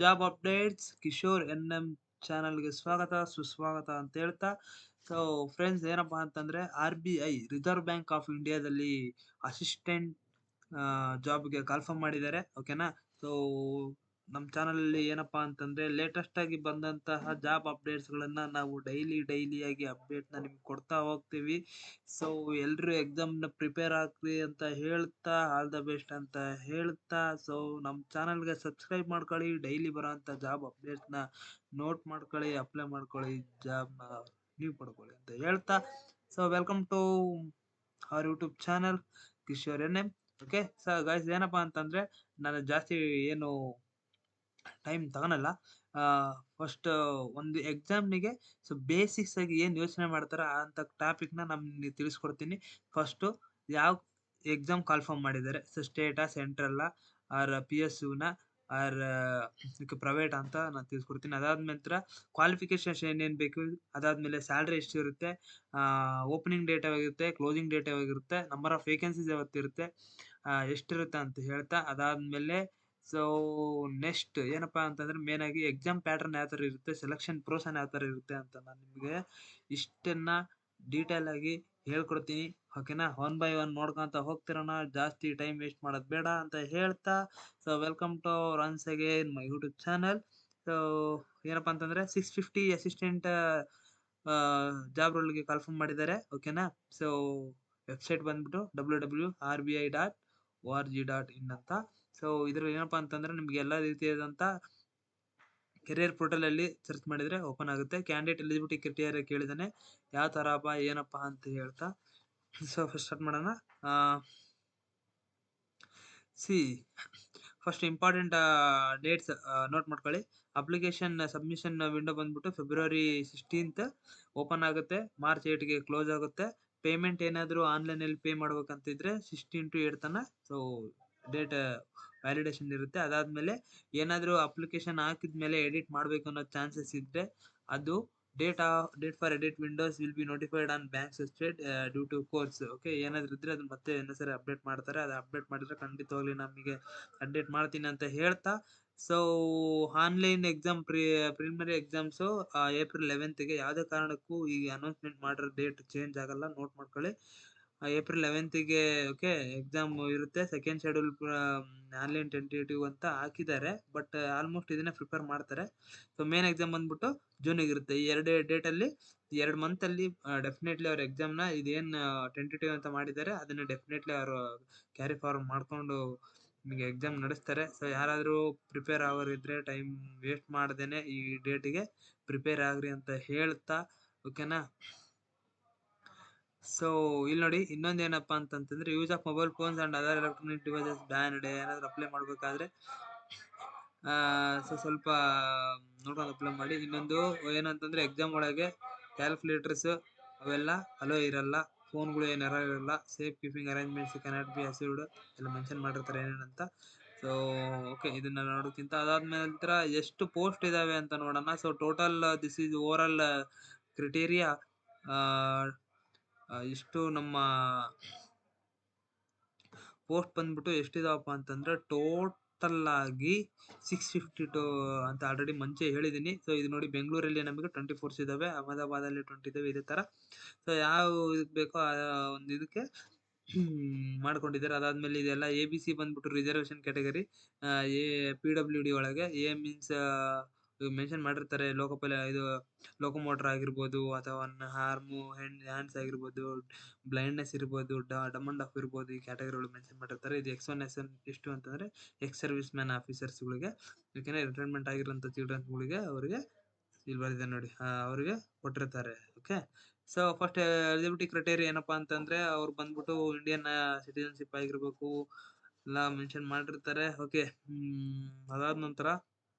Job updates Kishore N M ಚಾನಲ್ಗೆ ಸ್ವಾಗತ ಸುಸ್ವಾಗತ ಅಂತ ಹೇಳ್ತಾ ಸೊ ಫ್ರೆಂಡ್ಸ್ ಏನಪ್ಪಾ ಅಂತಂದ್ರೆ RBI ರಿಸರ್ವ್ ಬ್ಯಾಂಕ್ ಆಫ್ ಇಂಡಿಯಾದಲ್ಲಿ ಅಸಿಸ್ಟೆಂಟ್ ಜಾಬ್ಗೆ ಕಾಲ್ಫರ್ಮ್ ಮಾಡಿದ್ದಾರೆ ಓಕೆನಾ. ಸೊ ನಮ್ಮ ಚಾನಲಲ್ಲಿ ಏನಪ್ಪಾ ಅಂತಂದ್ರೆ ಲೇಟೆಸ್ಟ್ ಆಗಿ ಬಂದಂತಹ ಜಾಬ್ ಅಪ್ಡೇಟ್ಸ್ಗಳನ್ನ ನಾವು ಡೈಲಿಯಾಗಿ ಅಪ್ಡೇಟ್ನ ನಿಮ್ಗೆ ಕೊಡ್ತಾ ಹೋಗ್ತೀವಿ. ಸೊ ಎಲ್ರು ಎಕ್ಸಾಮ್ನ ಪ್ರಿಪೇರ್ ಆಗ್ರಿ ಅಂತ ಹೇಳ್ತಾ ಆಲ್ ದ ಬೆಸ್ಟ್ ಅಂತ ಹೇಳ್ತಾ ಸೊ ನಮ್ಮ ಚಾನಲ್ಗೆ ಸಬ್ಸ್ಕ್ರೈಬ್ ಮಾಡ್ಕೊಳ್ಳಿ, ಡೈಲಿ ಬರೋಂಥ ಜಾಬ್ ಅಪ್ಡೇಟ್ಸ್ನ ನೋಟ್ ಮಾಡ್ಕೊಳ್ಳಿ, ಅಪ್ಲೈ ಮಾಡ್ಕೊಳ್ಳಿ, ಜಾಬ್ನ ನೀವು ಪಡ್ಕೊಳ್ಳಿ ಅಂತ ಹೇಳ್ತಾ so welcome to our YouTube channel Kishore N M. Okay so guys ಏನಪ್ಪಾ ಅಂತಂದ್ರೆ ನಾನು ಜಾಸ್ತಿ ಏನು ಟೈಮ್ ತಗೊಳಲ್ಲ. ಫಸ್ಟ್ ಒಂದು ಎಕ್ಸಾಮ್ನಿಗೆ ಸೊ ಬೇಸಿಕ್ಸ್ ಆಗಿ ಏನು ಯೋಚನೆ ಮಾಡ್ತಾರ ಅಂತ ಟಾಪಿಕ್ನ ನಾನು ತಿಳಿಸ್ಕೊಡ್ತೀನಿ. ಫಸ್ಟು ಯಾವ ಎಕ್ಸಾಮ್ ಕಾಲ್ಫರ್ಮ್ ಮಾಡಿದ್ದಾರೆ, ಸೊ ಸ್ಟೇಟಾ ಸೆಂಟ್ರಲ್ಲ ಆರ್ PSUನ ಆರ್ ಪ್ರೈವೇಟ್ ಅಂತ ನಾನು ತಿಳಿಸ್ಕೊಡ್ತೀನಿ. ಅದಾದ ನಂತರ ಕ್ವಾಲಿಫಿಕೇಶನ್ಸ್ ಏನೇನು ಬೇಕು, ಅದಾದ್ಮೇಲೆ ಸ್ಯಾಲ್ರಿ ಎಷ್ಟಿರುತ್ತೆ, ಓಪನಿಂಗ್ ಡೇಟ್ ಯಾವಾಗಿರುತ್ತೆ, ಕ್ಲೋಸಿಂಗ್ ಡೇಟ್ ಯಾವಾಗಿರುತ್ತೆ, ನಂಬರ್ ಆಫ್ ವೇಕೆನ್ಸೀಸ್ ಯಾವತ್ತಿರುತ್ತೆ, ಎಷ್ಟಿರುತ್ತೆ ಅಂತ ಹೇಳ್ತಾ ಅದಾದ್ಮೇಲೆ ಸೊ ನೆಕ್ಸ್ಟ್ ಏನಪ್ಪಾ ಅಂತಂದ್ರೆ ಮೇನ್ ಆಗಿ ಎಕ್ಸಾಮ್ ಪ್ಯಾಟರ್ನ್ ಯಾವ ಥರ ಇರುತ್ತೆ, ಸೆಲೆಕ್ಷನ್ ಪ್ರೋಸೆಸ್ ಯಾವ ಥರ ಇರುತ್ತೆ ಅಂತ ನಾನು ನಿಮಗೆ ಇಷ್ಟನ್ನ ಡೀಟೇಲ್ ಆಗಿ ಹೇಳ್ಕೊಡ್ತೀನಿ ಓಕೆನಾ. ಒನ್ ಬೈ ಒನ್ ನೋಡ್ಕೊಂತ ಹೋಗ್ತಿರೋಣ, ಜಾಸ್ತಿ ಟೈಮ್ ವೇಸ್ಟ್ ಮಾಡೋದು ಬೇಡ ಅಂತ ಹೇಳ್ತಾ so welcome to once again my YouTube channel. So ಏನಪ್ಪಾ ಅಂತಂದ್ರೆ 650 ಅಸಿಸ್ಟೆಂಟ್ ಜಾಬ್ ರೋಲ್ಗೆ ಕಾಲ್ಫರ್ಮ್ ಮಾಡಿದ್ದಾರೆ ಓಕೆನಾ. ಸೊ ವೆಬ್ಸೈಟ್ ಬಂದ್ಬಿಟ್ಟು www.rbi.org.in ಅಂತ. ಸೊ ಇದ್ರಲ್ಲಿ ಏನಪ್ಪಾ ಅಂತಂದ್ರೆ ನಿಮ್ಗೆ ಎಲ್ಲಾ ರೀತಿಯಾದಂತ ಕೆರಿಯರ್ ಪೋರ್ಟಲ್ ಅಲ್ಲಿ ಸರ್ಚ್ ಮಾಡಿದ್ರೆ ಓಪನ್ ಆಗುತ್ತೆ. ಕ್ಯಾಂಡಿಡೇಟ್ ಎಲಿಜಿಬಿಲಿಟಿ ಕ್ರೈಟೀರಿಯಾ ಕೇಳಿದಾನೆ, ಯಾವ ತರಪ್ಪ ಏನಪ್ಪಾ ಅಂತ ಹೇಳ್ತಾ ಸೊ ಫಸ್ಟ್ ಸ್ಟಾರ್ಟ್ ಮಾಡೋಣ. C first important dates note ಮಾಡ್ಕೊಳ್ಳಿ. ಅಪ್ಲಿಕೇಶನ್ ಸಬ್ಮಿಷನ್ ವಿಂಡೋ ಬಂದ್ಬಿಟ್ಟು ಫೆಬ್ರವರಿ 16th ಓಪನ್ ಆಗುತ್ತೆ, ಮಾರ್ಚ್ 8ಗೆ ಕ್ಲೋಸ್ ಆಗುತ್ತೆ. ಪೇಮೆಂಟ್ ಏನಾದರೂ ಆನ್ಲೈನಲ್ಲಿ ಪೇ ಮಾಡ್ಬೇಕಂತಿದ್ರೆ 16 to 8 ತನ ಸೊ ಡೇಟ್ ವ್ಯಾಲಿಡೇಷನ್ ಇರುತ್ತೆ. ಅದಾದ್ಮೇಲೆ ಏನಾದರೂ ಅಪ್ಲಿಕೇಶನ್ ಹಾಕಿದ್ಮೇಲೆ ಎಡಿಟ್ ಮಾಡಬೇಕು ಅನ್ನೋ ಚಾನ್ಸಸ್ ಇದ್ರೆ ಅದು date for edit windows will be notified on bank website due to course. Okay, ಏನಾದರೂ ಇದ್ರೆ ಅದನ್ನ ಮತ್ತೆ ಇನ್ನೊಂದ್ಸರಿ ಅಪ್ಡೇಟ್ ಮಾಡ್ತಾರೆ. ಅದು ಅಪ್ಡೇಟ್ ಮಾಡಿದ್ರೆ ಖಂಡಿತವಾಗ್ಲಿ ನಮಗೆ ಅಪ್ಡೇಟ್ ಮಾಡ್ತೀನಿ ಅಂತ ಹೇಳ್ತಾ so online exam preliminary exams April 11ಗೆ ಯಾವುದೇ ಕಾರಣಕ್ಕೂ ಈ ಅನೌನ್ಸ್ಮೆಂಟ್ ಮಾಡಿರೋ ಡೇಟ್ ಚೇಂಜ್ ಆಗಲ್ಲ, ನೋಟ್ ಮಾಡ್ಕೊಳ್ಳಿ. ಏಪ್ರಿಲ್ 11ಗೆ ಓಕೆ ಎಕ್ಸಾಮ್ ಇರುತ್ತೆ. ಸೆಕೆಂಡ್ ಶೆಡ್ಯೂಲ್ ಆನ್ಲೈನ್ ಟೆಂಟೇಟಿವ್ ಅಂತ ಹಾಕಿದ್ದಾರೆ, ಬಟ್ ಆಲ್ಮೋಸ್ಟ್ ಇದನ್ನೇ ಪ್ರಿಪೇರ್ ಮಾಡ್ತಾರೆ. ಸೊ ಮೇನ್ ಎಕ್ಸಾಮ್ ಬಂದ್ಬಿಟ್ಟು ಜೂನಿಗೆ ಇರುತ್ತೆ. ಈ ಎರಡು ಡೇಟಲ್ಲಿ 2 ಮಂತಲ್ಲಿ ಡೆಫಿನೆಟ್ಲಿ ಅವ್ರ ಎಕ್ಸಾಮ್ನ ಇದೇನು ಟೆಂಟೇಟಿವ್ ಅಂತ ಮಾಡಿದ್ದಾರೆ ಅದನ್ನ ಡೆಫಿನೆಟ್ಲಿ ಅವರು ಕ್ಯಾರಿ ಫಾರ್ವರ್ಡ್ ಮಾಡ್ಕೊಂಡು ನಿಮಗೆ ಎಕ್ಸಾಮ್ ನಡೆಸ್ತಾರೆ. ಸೊ ಯಾರಾದರೂ ಪ್ರಿಪೇರ್ ಆಗೋರಿದ್ರೆ ಟೈಮ್ ವೇಸ್ಟ್ ಮಾಡ್ದೇನೆ ಈ ಡೇಟಿಗೆ ಪ್ರಿಪೇರ್ ಆಗ್ರಿ ಅಂತ ಹೇಳ್ತಾ ಓಕೆನಾ. ಸೊ ಇಲ್ಲಿ ನೋಡಿ ಇನ್ನೊಂದು ಏನಪ್ಪಾ ಅಂತಂತಂದ್ರೆ use of mobile phones and other electronic devices banned. ಏನಾದ್ರು ಅಪ್ಲೈ ಮಾಡ್ಬೇಕಾದ್ರೆ ಸೊ ಸ್ವಲ್ಪ ನೋಡ್ಕೊಂಡು ಅಪ್ಲೈ ಮಾಡಿ. ಇನ್ನೊಂದು ಏನಂತಂದ್ರೆ ಎಕ್ಸಾಮ್ ಒಳಗೆ ಕ್ಯಾಲ್ಕುಲೇಟರ್ಸ್ ಅವೆಲ್ಲ ಅಲೋ ಇರಲ್ಲ, ಫೋನ್ಗಳು ಏನು ಇರಲ್ಲ, safe keeping arrangements cannot be achieved ಎಲ್ಲ ಮೆನ್ಷನ್ ಮಾಡಿರ್ತಾರೆ ಏನೇನಂತ. ಸೊ ಓಕೆ ಇದನ್ನ ನೋಡೋಕ್ಕಿಂತ ಅದಾದ್ಮೇಲೆ ನಂತರ ಎಷ್ಟು ಪೋಸ್ಟ್ ಇದಾವೆ ಅಂತ ನೋಡೋಣ. So total this is over all criteria. ಇಷ್ಟು ನಮ್ಮ ಪೋಸ್ಟ್ ಬಂದ್ಬಿಟ್ಟು ಎಷ್ಟಿದಾವಪ್ಪ ಅಂತಂದ್ರೆ ಟೋಟಲ್ ಆಗಿ 652 ಅಂತ ಆಲ್ರೆಡಿ ಮುಂಚೆ ಹೇಳಿದ್ದೀನಿ. ಸೊ ಇದು ನೋಡಿ ಬೆಂಗಳೂರಲ್ಲಿ ನಮಗೆ 24 ಇದಾವೆ, ಅಹಮದಾಬಾದಲ್ಲಿ 20 ಇದಾವೆ, ಇದೇ ತರ. ಸೊ ಯಾವ ಇದಕ್ಕೆ ಬೇಕೋ ಆ ಒಂದು ಇದಕ್ಕೆ ಮಾಡ್ಕೊಂಡಿದ್ದಾರೆ. ಅದಾದ್ಮೇಲೆ ಇದೆಲ್ಲ ABC ಬಂದ್ಬಿಟ್ಟು ರಿಸರ್ವೇಶನ್ ಕ್ಯಾಟಗರಿ. PWD ಒಳಗೆ A ಮೀನ್ಸ್ ಮೆನ್ಷನ್ ಮಾಡಿರ್ತಾರೆ, ಇದು ಲೋಕೋಮೋಟರ್ ಆಗಿರ್ಬೋದು ಅಥವಾ ಆರ್ಮು ಹ್ಯಾಂಡ್ಸ್ ಆಗಿರ್ಬೋದು, ಬ್ಲೈಂಡ್ನೆಸ್ ಇರ್ಬೋದು, ಡಮ್ ಅಂಡ್ ಡಫ್ ಇರ್ಬೋದು, ಈ ಕ್ಯಾಟಗರಿಗಳು ಮೆನ್ಷನ್ ಮಾಡಿರ್ತಾರೆ. ಇದು X1 ಎಷ್ಟು ಅಂತಂದ್ರೆ ಎಕ್ಸ್ ಸರ್ವಿಸ್ ಮ್ಯಾನ್ ಆಫೀಸರ್ಸ್ಗಳಿಗೆ, ಯಾಕೆಂದ್ರೆ ರಿಟೈರ್ಮೆಂಟ್ ಆಗಿರೋಂಥ ಚಿಲ್ಡ್ರನ್ಸ್ಗಳಿಗೆ ಅವರಿಗೆ ಇಲ್ಲಿ ಬರೆದಿದೆ ನೋಡಿ, ಅವರಿಗೆ ಕೊಟ್ಟಿರ್ತಾರೆ. Okay, so first eligibility criteria ಏನಪ್ಪಾ ಅಂತಂದ್ರೆ ಅವ್ರು ಬಂದ್ಬಿಟ್ಟು ಇಂಡಿಯನ್ ಸಿಟಿಜನ್ಶಿಪ್ ಆಗಿರ್ಬೇಕು ಎಲ್ಲ ಮೆನ್ಷನ್ ಮಾಡಿರ್ತಾರೆ. ಓಕೆ, ಅದಾದ ನಂತರ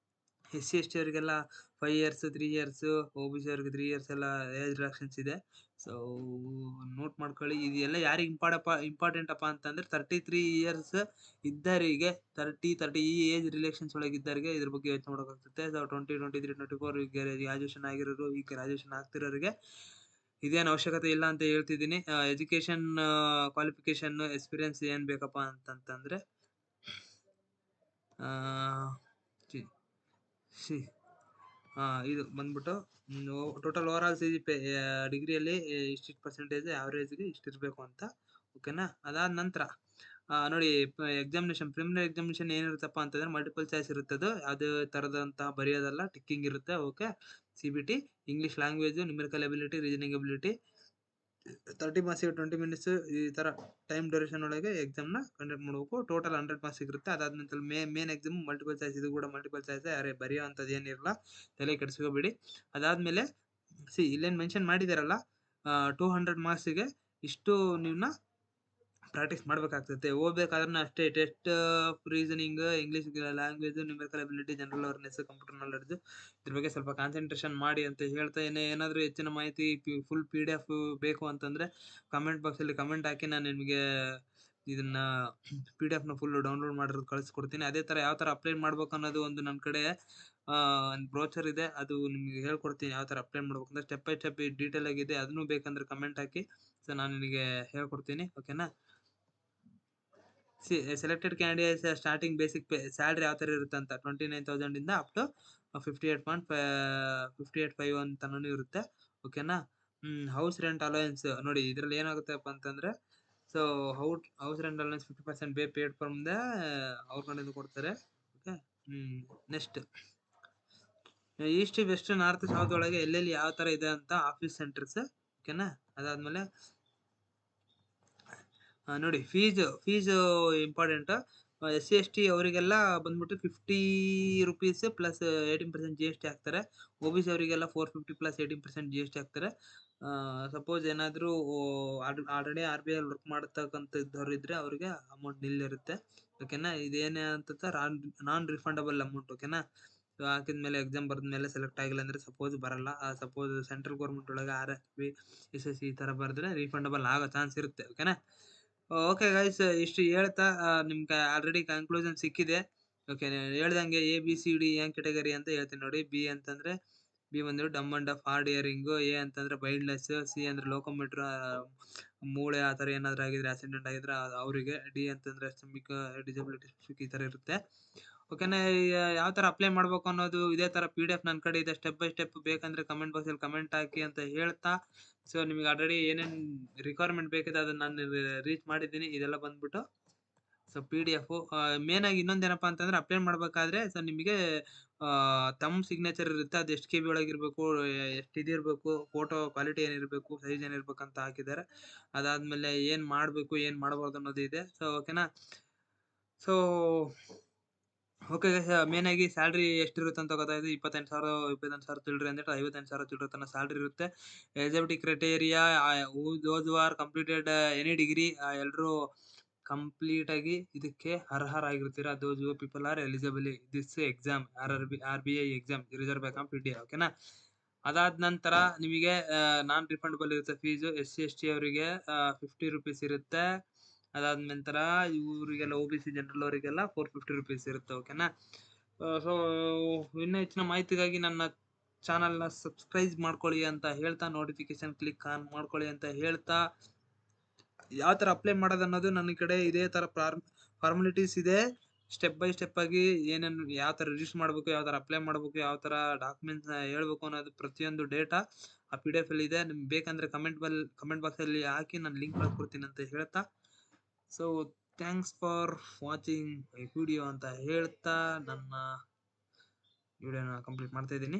SC/ST ಅವರಿಗೆಲ್ಲ 5 years 3 years, OBC ಅವ್ರಿಗೆ 3 years ಎಲ್ಲ ಏಜ್ ರಿಡಕ್ಷನ್ಸ್ ಇದೆ. ಸೊ ನೋಟ್ ಮಾಡ್ಕೊಳ್ಳಿ. ಇದೆಲ್ಲ ಯಾರಿಗೆ ಇಂಪಾರ್ಟೆಂಟ್ ಅಪ್ಪ ಅಂತಂದ್ರೆ 33 years ಇದ್ದವರಿಗೆ, 30 ಈ ಏಜ್ ರಿಲೇಷನ್ಸ್ ಒಳಗೆ ಇದ್ದವರಿಗೆ ಇದ್ರ ಬಗ್ಗೆ ಯೋಚನೆ ಮಾಡೋಕ್ಕಾಗ್ತದೆ. 20 23 24 ಗ್ರಾಜುಯೇಷನ್ ಆಗಿರೋರು, ಈ ಗ್ರಾಜುಯೇಷನ್ ಆಗ್ತಿರೋರಿಗೆ ಇದೇನು ಅವಶ್ಯಕತೆ ಇಲ್ಲ ಅಂತ ಹೇಳ್ತಿದ್ದೀನಿ. ಎಜುಕೇಶನ್ ಕ್ವಾಲಿಫಿಕೇಶನ್ ಎಕ್ಸ್ಪೀರಿಯನ್ಸ್ ಏನ್ ಬೇಕಪ್ಪ ಅಂತಂತಂದ್ರೆ ಸಿ ಇದು ಬಂದ್ಬಿಟ್ಟು total over all C G P ಡಿಗ್ರಿಯಲ್ಲಿ ಇಷ್ಟಿಷ್ಟು ಪರ್ಸೆಂಟೇಜ್ ಆವ್ರೇಜ್ಗೆ ಇಷ್ಟಿರಬೇಕು ಅಂತ. ಓಕೆನಾ. ಅದಾದ ನಂತರ ನೋಡಿ ಎಕ್ಸಾಮಿನೇಷನ್ ಪ್ರಿಲಿಮಿನರಿ ಎಕ್ಸಾಮಿನೇಷನ್ ಏನಿರುತ್ತಪ್ಪ ಅಂತಂದ್ರೆ ಮಲ್ಟಿಪಲ್ ಚಾಯ್ಸ್ ಇರುತ್ತೆ. ಅದು ಯಾವುದೇ ಥರದಂತಹ ಬರೆಯೋದಲ್ಲ, ಟಿಕ್ಕಿಂಗ್ ಇರುತ್ತೆ. Okay. CBT, English language, numerical ability, reasoning ability, 30 ಮಾರ್ಕ್ಸಿಗೆ 20 minutes ಈ ಥರ ಟೈಮ್ ಡ್ಯೂರೇಷನ್ ಒಳಗೆ ಎಕ್ಸಾಮ್ನ ಕಂಡಕ್ಟ್ ಮಾಡಬೇಕು. ಟೋಟಲ್ 100 ಮಾರ್ಕ್ಸ್ ಇರುತ್ತೆ. ಅದಾದ ನಂತರ ಮೇನ್ ಎಕ್ಸಾಮ್ ಮಲ್ಟಿಪಲ್ ಚಾಯ್ಸ್. ಇದು ಕೂಡ ಮಲ್ಟಿಪಲ್ ಚಾಯ್ಸ್, ಯಾರೇ ಬರೆಯೋ ಅಂಥದ್ದು ಏನಿರಲ್ಲ, ತಲೆ ಕೆಡಿಸ್ಕೋಬೇಡಿ. ಅದಾದಮೇಲೆ ಇಲ್ಲೇನು ಮೆನ್ಷನ್ ಮಾಡಿದಾರಲ್ಲ 200 ಮಾರ್ಕ್ಸಿಗೆ ಇಷ್ಟು ನೀವನ್ನ ಪ್ರಾಕ್ಟೀಸ್ ಮಾಡ್ಬೇಕಾಗ್ತದೆ. ಓದ್ಬೇಕಾದ್ರೂ ಅಷ್ಟೇ test, reasoning, English language, numerical ability, general awareness, computer knowledge ಇದ್ರ ಬಗ್ಗೆ ಸ್ವಲ್ಪ ಕಾನ್ಸಂಟ್ರೇಷನ್ ಮಾಡಿ ಅಂತ ಹೇಳ್ತಾ ಏನಾದರೂ ಹೆಚ್ಚಿನ ಮಾಹಿತಿ ಫುಲ್ PDF ಬೇಕು ಅಂತಂದ್ರೆ ಕಮೆಂಟ್ ಬಾಕ್ಸಲ್ಲಿ ಕಮೆಂಟ್ ಹಾಕಿ, ನಾನು ನಿಮಗೆ ಇದನ್ನ PDF ನ ಫುಲ್ ಡೌನ್ಲೋಡ್ ಮಾಡಿರೋದು ಕಳಿಸ್ಕೊಡ್ತೀನಿ. ಅದೇ ಥರ ಯಾವ ಥರ ಅಪ್ಲೈ ಮಾಡ್ಬೇಕು ಅನ್ನೋದು ಒಂದು ನನ್ನ ಕಡೆ ಒಂದು ಬ್ರೋಚರ್ ಇದೆ, ಅದು ನಿಮಗೆ ಹೇಳ್ಕೊಡ್ತೀನಿ ಯಾವ ಥರ ಅಪ್ಲೈ ಮಾಡ್ಬೇಕು ಅಂತ. ಸ್ಟೆಪ್ ಬೈ ಸ್ಟೆಪ್ ಡೀಟೇಲ್ ಆಗಿದೆ, ಅದನ್ನು ಬೇಕಂದ್ರೆ ಕಮೆಂಟ್ ಹಾಕಿ, ಸೊ ನಾನು ನಿನಗೆ ಹೇಳ್ಕೊಡ್ತೀನಿ. ಓಕೆನಾ. Selected candidates starting basic salary ಯಾವ ಥರ ಇರುತ್ತೆ ಅಂತ 29,000 ಇಂದ ಅಪ್ ಟು 58.5 ಅಂತನೂ ಇರುತ್ತೆ. ಓಕೆನಾ. ಹೌಸ್ ರೆಂಟ್ ಅಲೋಯನ್ಸ್ ನೋಡಿ, ಇದರಲ್ಲಿ ಏನಾಗುತ್ತಪ್ಪ ಅಂತಂದ್ರೆ so house rent allowance 50% paid from the ಅವ್ರ ಕಡೆಯಿಂದ ಕೊಡ್ತಾರೆ. Okay. Next east, west, north, south ಒಳಗೆ ಎಲ್ಲೆಲ್ಲಿ ಯಾವ ಥರ ಇದೆ ಅಂತ ಆಫೀಸ್ ಸೆಂಟರ್ಸ್. ಓಕೆನಾ. ಅದಾದಮೇಲೆ ನೋಡಿ ಫೀಸ್ ಇಂಪಾರ್ಟೆಂಟ್. SC ST ಅವರಿಗೆಲ್ಲ ಬಂದ್ಬಿಟ್ಟು 50 ರೂಪೀಸ್ ಪ್ಲಸ್ 18% GST ಹಾಕ್ತಾರೆ. OBC ಅವರಿಗೆಲ್ಲ 450 ಪ್ಲಸ್ 18% GST ಹಾಕ್ತಾರೆ. ಸಪೋಸ್ ಏನಾದರೂ ಆಲ್ರೆಡಿ RBI ವರ್ಕ್ ಮಾಡತಕ್ಕಂಥದ್ದವ್ರು ಇದ್ರೆ ಅವರಿಗೆ ಅಮೌಂಟ್ ನಿಲ್ ಇರುತ್ತೆ. ಓಕೆನಾ. ಇದೇನೇ ಅಂತ ನಾನ್ ರಿಫಂಡಬಲ್ ಅಮೌಂಟ್. ಓಕೆನಾ. ಹಾಕಿದ್ಮೇಲೆ ಎಕ್ಸಾಮ್ ಬರೆದ್ಮೇಲೆ ಸೆಲೆಕ್ಟ್ ಆಗಿಲ್ಲ ಅಂದ್ರೆ ಸಪೋಸ್ ಬರಲ್ಲ. ಸಪೋಸ್ ಸೆಂಟ್ರಲ್ ಗೌರ್ಮೆಂಟ್ ಒಳಗೆ RFP, SSC ಈ ಥರ ಬರೆದ್ರೆ ರೀಫಂಡಬಲ್ ಆಗೋ ಚಾನ್ಸ್ ಇರುತ್ತೆ. ಓಕೆನಾ. ಓಕೆ ಗೈಸ್, ಇಷ್ಟು ಹೇಳ್ತಾ ನಿಮ್ಗೆ ಆಲ್ರೆಡಿ ಕನ್ಕ್ಲೂಷನ್ ಸಿಕ್ಕಿದೆ. ಓಕೆ. ಹೇಳ್ದಂಗೆ ABCD ಏನ್ ಕೆಟಗರಿ ಅಂತ ಹೇಳ್ತೀನಿ ನೋಡಿ. ಬಿ ಬಂದ್ರೆ dumb and deaf hard hearing, A ಅಂತಂದ್ರೆ ಬೈಂಡ್ಲೆಸ್, C ಅಂದ್ರೆ ಲೋಕೋಮೋಟರ್ ಮೂಳೆ ಆ ಥರ ಏನಾದ್ರು ಆಗಿದ್ರೆ ಆಕ್ಸಿಡೆಂಟ್ ಆಗಿದ್ರೆ ಅವರಿಗೆ, D ಅಂತಂದ್ರೆ ಸ್ಟಮಿಕ್ ಡಿಸಬಿಲಿಟಿ ಈ ಥರ ಇರುತ್ತೆ. ಓಕೆನಾ. ಯಾವ ಥರ ಅಪ್ಲೈ ಮಾಡ್ಬೇಕು ಅನ್ನೋದು ಇದೇ ಥರ PDF ನನ್ನ ಕಡೆ ಇದೆ, ಸ್ಟೆಪ್ ಬೈ ಸ್ಟೆಪ್. ಬೇಕಂದ್ರೆ ಕಮೆಂಟ್ ಬಾಕ್ಸಲ್ಲಿ ಕಮೆಂಟ್ ಹಾಕಿ ಅಂತ ಹೇಳ್ತಾ, ಸೊ ನಿಮಗೆ ಆಲ್ರೆಡಿ ಏನೇನು ರಿಕ್ವೈರ್ಮೆಂಟ್ ಬೇಕಿದೆ ಅದನ್ನ ನಾನು ರೀಚ್ ಮಾಡಿದ್ದೀನಿ. ಇದೆಲ್ಲ ಬಂದ್ಬಿಟ್ಟು ಸೊ PDF. ಮೇನ್ ಆಗಿ ಇನ್ನೊಂದೇನಪ್ಪ ಅಂತಂದ್ರೆ ಅಪ್ಲೈ ಮಾಡ್ಬೇಕಾದ್ರೆ ಸೊ ನಿಮಗೆ ತಮ್ಮ ಸಿಗ್ನೇಚರ್ ಇರುತ್ತೆ, ಅದು ಎಷ್ಟು KB ಒಳಗಿರ್ಬೇಕು, ಎಷ್ಟು ಇದಿರಬೇಕು, ಫೋಟೋ ಕ್ವಾಲಿಟಿ ಏನಿರಬೇಕು, ಸೈಜ್ ಏನಿರ್ಬೇಕು ಅಂತ ಹಾಕಿದ್ದಾರೆ. ಅದಾದ್ಮೇಲೆ ಏನು ಮಾಡಬೇಕು ಏನು ಮಾಡಬಾರ್ದು ಅನ್ನೋದು ಇದೆ. ಸೊ ಓಕೆನಾ. So okay. ಮೇನ್ ಆಗಿ ಸ್ಯಾಲ್ರಿ ಎಷ್ಟಿರುತ್ತೆ ಅಂತ ಗೊತ್ತಾಯ್ತು. 28,000 ಚಿಲ್ಡ್ರೆ ಅಂದ್ರೆ 58,000 ಚಿಲ್ಡ್ರೆ ತನಕ ಸ್ಯಾಲ್ರಿ ಇರುತ್ತೆ. Eligibility criteria those who are completed any degree, ಎಲ್ಲರೂ ಕಂಪ್ಲೀಟ್ ಆಗಿ ಇದಕ್ಕೆ ಅರ್ಹರಾಗಿರ್ತೀರಾ. Those who people are eligible this exam, RBI exam, reserve bank of India. ಓಕೆನಾ. ಅದಾದ ನಂತರ ನಿಮಗೆ ನಾನ್ ರಿಫಂಡಬಲ್ ಇರುತ್ತೆ ಫೀಸು. SC ST ಅವರಿಗೆ 50 ರೂಪೀಸ್ ಇರುತ್ತೆ. ಅದಾದ ನಂತರ ಇವರಿಗೆಲ್ಲ OBC ಜನರಲ್ ಅವರಿಗೆಲ್ಲ 450 ರೂಪೀಸ್ ಇರುತ್ತೆ. ಓಕೆನಾ. ಸೊ ಇನ್ನೂ ಹೆಚ್ಚಿನ ಮಾಹಿತಿಗಾಗಿ ನನ್ನ ಚಾನಲ್ನ ಸಬ್ಸ್ಕ್ರೈಬ್ ಮಾಡ್ಕೊಳ್ಳಿ ಅಂತ ಹೇಳ್ತಾ, ನೋಟಿಫಿಕೇಶನ್ ಕ್ಲಿಕ್ ಆನ್ ಮಾಡ್ಕೊಳ್ಳಿ ಅಂತ ಹೇಳ್ತಾ, ಯಾವ ಥರ ಅಪ್ಲೈ ಮಾಡೋದು ಅನ್ನೋದು ನನ್ನ ಕಡೆ ಇದೇ ಥರ ಫಾರ್ಮಾಲಿಟೀಸ್ ಇದೆ. ಸ್ಟೆಪ್ ಬೈ ಸ್ಟೆಪ್ ಆಗಿ ಏನೇನು ಯಾವ ಥರ ರಿಜಿಸ್ಟರ್ ಮಾಡಬೇಕು, ಯಾವ ಥರ ಅಪ್ಲೈ ಮಾಡಬೇಕು, ಯಾವ ಥರ ಡಾಕ್ಯುಮೆಂಟ್ಸ್ನ ಹೇಳ್ಬೇಕು ಅನ್ನೋದು ಪ್ರತಿಯೊಂದು ಡೇಟಾ ಆ PDF ಅಲ್ಲಿ ಇದೆ. ನಿಮ್ಗೆ ಬೇಕಂದ್ರೆ ಕಮೆಂಟ್ ಬಾಕ್ಸಲ್ಲಿ ಹಾಕಿ ನಾನು ಲಿಂಕ್ ಕಳ್ಸ್ಕೊಡ್ತೀನಿ ಅಂತ ಹೇಳ್ತಾ, so thanks for watching my video ಅಂತ ಹೇಳ್ತಾ ನನ್ನ ವಿಡಿಯೋನ ಕಂಪ್ಲೀಟ್ ಮಾಡ್ತಾ ಇದ್ದೀನಿ.